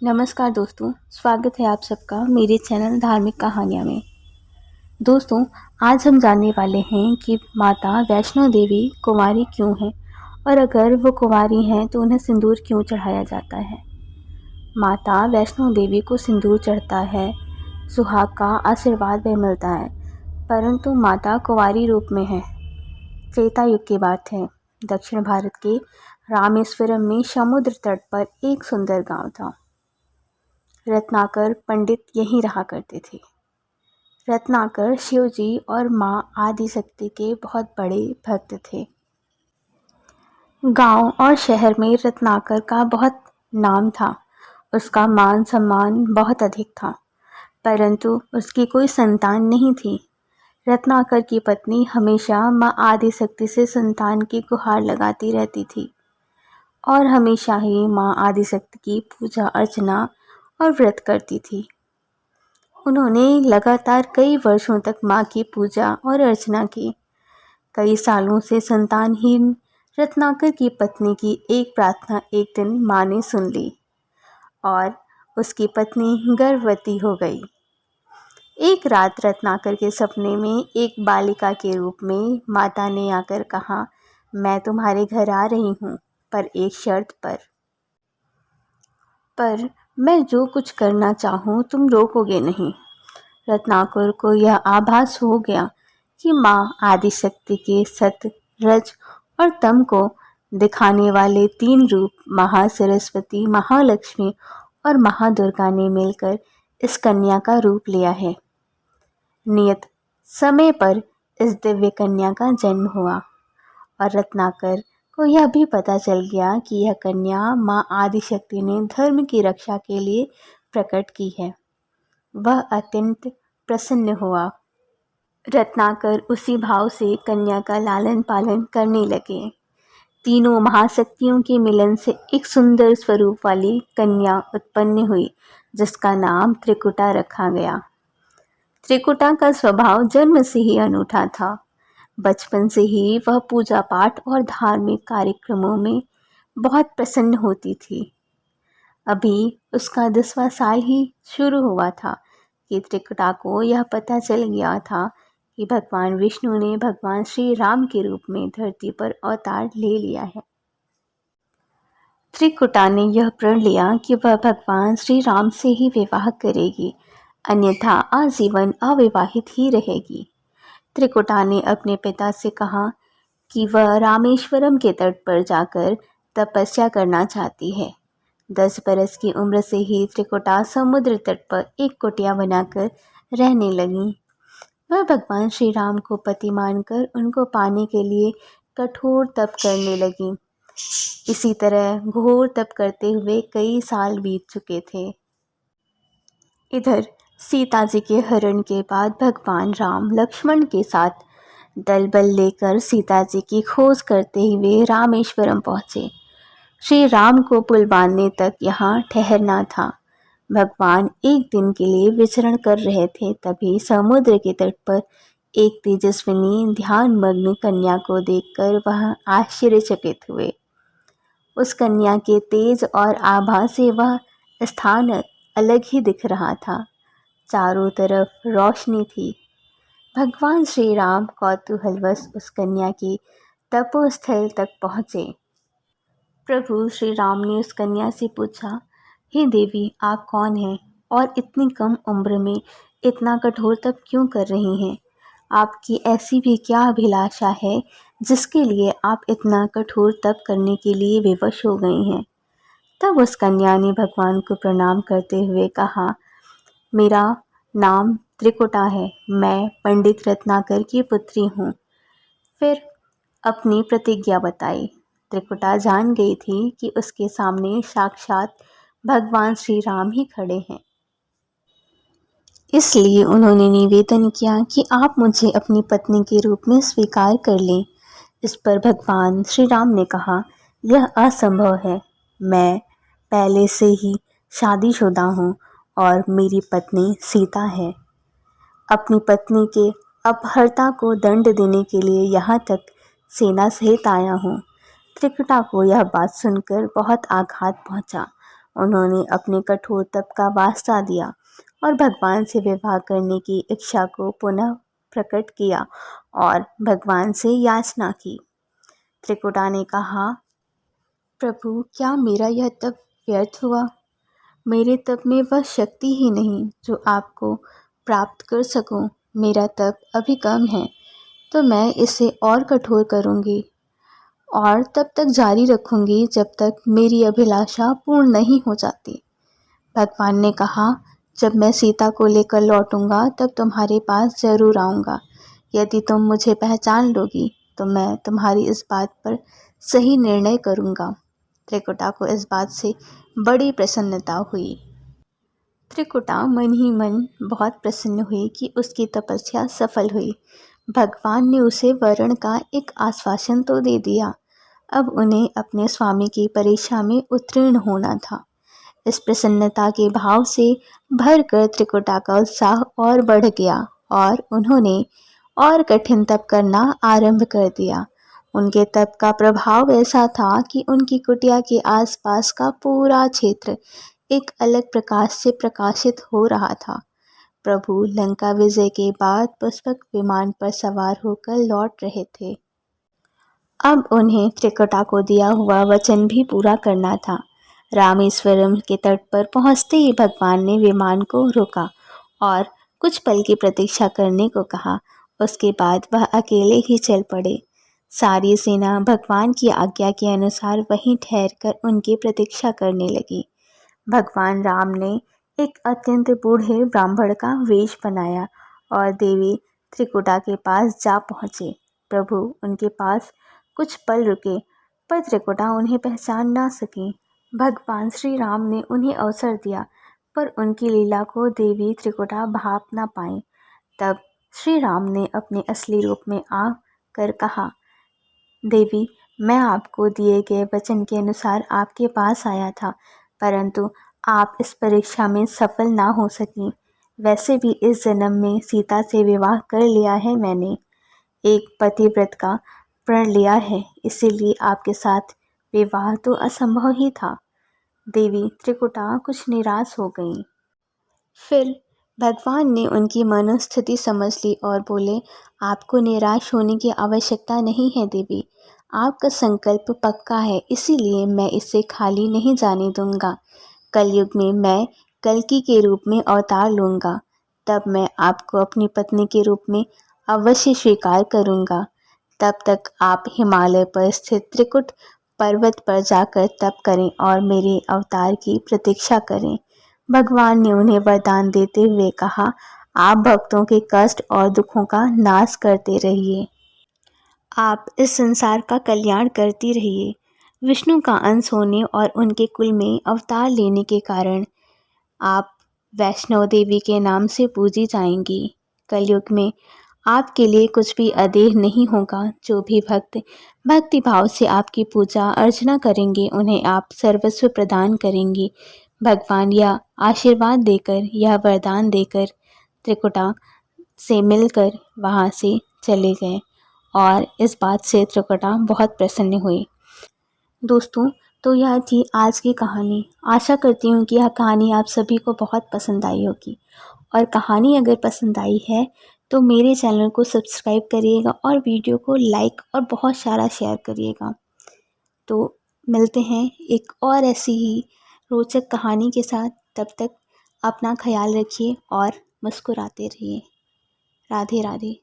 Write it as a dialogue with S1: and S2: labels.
S1: नमस्कार दोस्तों, स्वागत है आप सबका मेरे चैनल धार्मिक कहानियाँ में। दोस्तों, आज हम जानने वाले हैं कि माता वैष्णो देवी कुंवारी क्यों हैं और अगर वो कुंवारी हैं तो उन्हें सिंदूर क्यों चढ़ाया जाता है। माता वैष्णो देवी को सिंदूर चढ़ता है, सुहाग का आशीर्वाद भी मिलता है, परंतु माता कुंवारी रूप में है। त्रेता युग की बात है। दक्षिण भारत के रामेश्वरम में समुद्र तट पर एक सुंदर गांव था। रत्नाकर पंडित यहीं रहा करते थे। रत्नाकर शिवजी और माँ आदिशक्ति के बहुत बड़े भक्त थे। गांव और शहर में रत्नाकर का बहुत नाम था। उसका मान सम्मान बहुत अधिक था, परंतु उसकी कोई संतान नहीं थी। रत्नाकर की पत्नी हमेशा माँ आदिशक्ति से संतान की गुहार लगाती रहती थी और हमेशा ही माँ आदिशक्ति की पूजा अर्चना और व्रत करती थी। उन्होंने लगातार कई वर्षों तक माँ की पूजा और अर्चना की। कई सालों से संतानहीन रत्नाकर की पत्नी की एक प्रार्थना एक दिन माँ ने सुन ली और उसकी पत्नी गर्भवती हो गई। एक रात रत्नाकर के सपने में एक बालिका के रूप में माता ने आकर कहा, मैं तुम्हारे घर आ रही हूँ, पर एक शर्त पर मैं जो कुछ करना चाहूँ तुम रोकोगे नहीं। रत्नाकर को यह आभास हो गया कि माँ आदिशक्ति के सत, रज और तम को दिखाने वाले तीन रूप महासरस्वती, महालक्ष्मी और महादुर्गा ने मिलकर इस कन्या का रूप लिया है। नियत समय पर इस दिव्य कन्या का जन्म हुआ और रत्नाकर को यह भी पता चल गया कि यह कन्या माँ आदिशक्ति ने धर्म की रक्षा के लिए प्रकट की है। वह अत्यंत प्रसन्न हुआ। रत्नाकर उसी भाव से कन्या का लालन पालन करने लगे। तीनों महाशक्तियों के मिलन से एक सुंदर स्वरूप वाली कन्या उत्पन्न हुई, जिसका नाम त्रिकुटा रखा गया। त्रिकुटा का स्वभाव जन्म से ही अनूठा था। बचपन से ही वह पूजा पाठ और धार्मिक कार्यक्रमों में बहुत प्रसन्न होती थी। अभी उसका 10वां साल ही शुरू हुआ था कि त्रिकुटा को यह पता चल गया था कि भगवान विष्णु ने भगवान श्री राम के रूप में धरती पर अवतार ले लिया है। त्रिकुटा ने यह प्रण लिया कि वह भगवान श्री राम से ही विवाह करेगी, अन्यथा आजीवन अविवाहित ही रहेगी। त्रिकुटा ने अपने पिता से कहा कि वह रामेश्वरम के तट पर जाकर तपस्या करना चाहती है। 10 बरस की उम्र से ही त्रिकुटा समुद्र तट पर एक कुटिया बनाकर रहने लगी। वह भगवान श्री राम को पति मानकर उनको पाने के लिए कठोर तप करने लगी। इसी तरह घोर तप करते हुए कई साल बीत चुके थे। इधर सीता जी के हरण के बाद भगवान राम लक्ष्मण के साथ दल बल लेकर सीता जी की खोज करते हुए रामेश्वरम पहुँचे। श्री राम को पुल बांधने तक यहाँ ठहरना था। भगवान एक दिन के लिए विचरण कर रहे थे, तभी समुद्र के तट पर एक तेजस्विनी ध्यानमग्न कन्या को देखकर वह आश्चर्यचकित हुए। उस कन्या के तेज और आभा से वह स्थान अलग ही दिख रहा था। चारों तरफ रोशनी थी। भगवान श्री राम कौतूहलवश उस कन्या के तपोस्थल तक पहुँचे। प्रभु श्री राम ने उस कन्या से पूछा, हे देवी, आप कौन हैं और इतनी कम उम्र में इतना कठोर तप क्यों कर रही हैं? आपकी ऐसी भी क्या अभिलाषा है जिसके लिए आप इतना कठोर तप करने के लिए विवश हो गई हैं? तब उस कन्या ने भगवान को प्रणाम करते हुए कहा, मेरा नाम त्रिकुटा है, मैं पंडित रत्नाकर की पुत्री हूँ। फिर अपनी प्रतिज्ञा बताई। त्रिकुटा जान गई थी कि उसके सामने साक्षात भगवान श्री राम ही खड़े हैं। इसलिए उन्होंने निवेदन किया कि आप मुझे अपनी पत्नी के रूप में स्वीकार कर लें। इस पर भगवान श्री राम ने कहा, यह असंभव है। मैं पहले से ही शादीशुदा हूँ और मेरी पत्नी सीता है। अपनी पत्नी के अपहर्ता को दंड देने के लिए यहाँ तक सेना सहित आया हूँ। त्रिकुटा को यह बात सुनकर बहुत आघात पहुँचा। उन्होंने अपने कठोर तप का वास्ता दिया और भगवान से विवाह करने की इच्छा को पुनः प्रकट किया और भगवान से याचना की। त्रिकुटा ने कहा, प्रभु, क्या मेरा यह तप व्यर्थ हुआ? मेरे तप में वह शक्ति ही नहीं जो आपको प्राप्त कर सकूं। मेरा तप अभी कम है, तो मैं इसे और कठोर करूंगी और तब तक जारी रखूंगी जब तक मेरी अभिलाषा पूर्ण नहीं हो जाती। भगवान ने कहा, जब मैं सीता को लेकर लौटूंगा तब तुम्हारे पास जरूर आऊँगा। यदि तुम मुझे पहचान लोगी तो मैं तुम्हारी इस बात पर सही निर्णय करूँगा। त्रिकुटा को इस बात से बड़ी प्रसन्नता हुई। त्रिकुटा मन ही मन बहुत प्रसन्न हुई कि उसकी तपस्या सफल हुई। भगवान ने उसे वरण का एक आश्वासन तो दे दिया, अब उन्हें अपने स्वामी की परीक्षा में उत्तीर्ण होना था। इस प्रसन्नता के भाव से भरकर त्रिकुटा का उत्साह और बढ़ गया और उन्होंने और कठिन तप करना आरंभ कर दिया। उनके तप का प्रभाव ऐसा था कि उनकी कुटिया के आसपास का पूरा क्षेत्र एक अलग प्रकाश से प्रकाशित हो रहा था। प्रभु लंका विजय के बाद पुष्पक विमान पर सवार होकर लौट रहे थे। अब उन्हें त्रिकुटा को दिया हुआ वचन भी पूरा करना था। रामेश्वरम के तट पर पहुंचते ही भगवान ने विमान को रोका और कुछ पल की प्रतीक्षा करने को कहा। उसके बाद वह अकेले ही चल पड़े। सारी सेना भगवान की आज्ञा के अनुसार वहीं ठहरकर उनकी प्रतीक्षा करने लगी। भगवान राम ने एक अत्यंत बूढ़े ब्राह्मण का वेश बनाया और देवी त्रिकुटा के पास जा पहुँचे। प्रभु उनके पास कुछ पल रुके, पर त्रिकुटा उन्हें पहचान ना सकी। भगवान श्री राम ने उन्हें अवसर दिया, पर उनकी लीला को देवी त्रिकुटा भाप ना पाए। तब श्री राम ने अपने असली रूप में आकर कहा, देवी, मैं आपको दिए गए वचन के अनुसार आपके पास आया था, परंतु आप इस परीक्षा में सफल ना हो सकी। वैसे भी इस जन्म में सीता से विवाह कर लिया है मैंने, एक पतिव्रत का प्रण लिया है, इसीलिए आपके साथ विवाह तो असंभव ही था। देवी त्रिकुटा कुछ निराश हो गई। फिर भगवान ने उनकी मनोस्थिति समझ ली और बोले, आपको निराश होने की आवश्यकता नहीं है देवी, आपका संकल्प पक्का है, इसीलिए मैं इसे खाली नहीं जाने दूंगा। कलयुग में मैं कल्कि के रूप में अवतार लूँगा, तब मैं आपको अपनी पत्नी के रूप में अवश्य स्वीकार करूँगा। तब तक आप हिमालय पर स्थित त्रिकुट पर्वत पर जाकर तप करें और मेरे अवतार की प्रतीक्षा करें। भगवान ने उन्हें वरदान देते हुए कहा, आप भक्तों के कष्ट और दुखों का नाश करते रहिए, आप इस संसार का कल्याण करती रहिए। विष्णु का अंश होने और उनके कुल में अवतार लेने के कारण आप वैष्णव देवी के नाम से पूजी जाएंगी। कलयुग में आपके लिए कुछ भी अदेह नहीं होगा। जो भी भक्त भक्ति भाव से आपकी पूजा अर्चना करेंगे, उन्हें आप सर्वस्व प्रदान करेंगी। भगवान यह आशीर्वाद देकर, यह वरदान देकर त्रिकुटा से मिलकर वहाँ से चले गए और इस बात से त्रिकुटा बहुत प्रसन्न हुई। दोस्तों, तो यह थी आज की कहानी। आशा करती हूँ कि यह कहानी आप सभी को बहुत पसंद आई होगी, और कहानी अगर पसंद आई है तो मेरे चैनल को सब्सक्राइब करिएगा और वीडियो को लाइक और बहुत सारा शेयर करिएगा। तो मिलते हैं एक और ऐसी ही रोचक कहानी के साथ। तब तक अपना ख्याल रखिए और मुस्कुराते रहिए। राधे राधे।